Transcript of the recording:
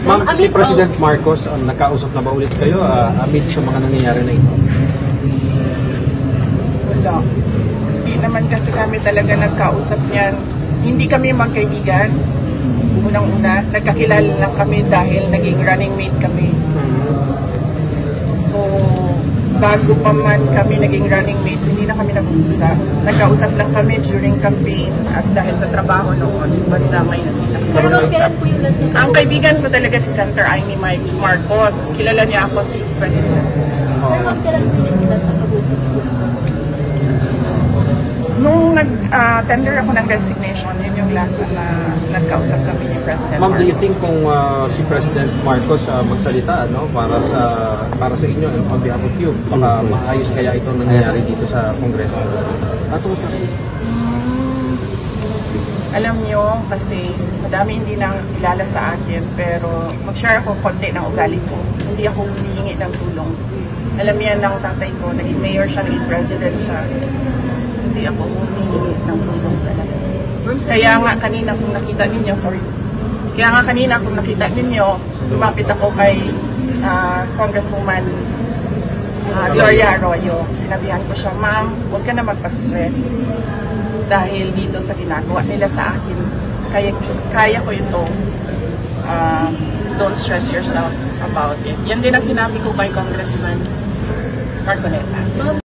Ma'am, si President Marcos, nagkausap na ba ulit kayo amid sa mga nangyayari na ito? Wala. Hindi naman kasi kami talaga nagkausap niyan. Hindi kami magkaibigan. Unang-una, nagkakilala lang kami dahil naging running mate kami. So, bago pa man kami naging running mates, hindi na kami nag-uusap. Nagkausap lang kami during campaign at dahil sa trabaho noon, banda may nakita. Pero kailan po yung last na? Ang kaibigan ko talaga si Senator Amy Marcos. Kilala niya ako si ex-president. Pero kailan po yung last na pag-uusap po? Nung nag-tender ako ng resignation, yun yung last na nagkausap kami ni President Ma'am, Marcos. do you think kung si President Marcos magsalita para sa inyo and on behalf of you, baka maayos kaya ito nangyayari dito sa Kongreso? Sa Alam niyo, kasi madami hindi nang kilala sa akin, pero mag-share ako konti ng ugali ko. Hindi ako humihingi ng tulong. Alam niya ng tatay ko, naging mayor siya, naging president siya. Hindi ako humihingi ng tulong talaga. Kaya nga kanina kung nakita ninyo, lumapit ako kay Congresswoman Gloria Arroyo. Sinabihan ko siya, ma'am, huwag ka na magpa-stress. Dahil dito sa ginagawa nila sa akin, kaya ko ito. Don't stress yourself about it. Yan din ang sinabi ko kay Congressman Marcoleta.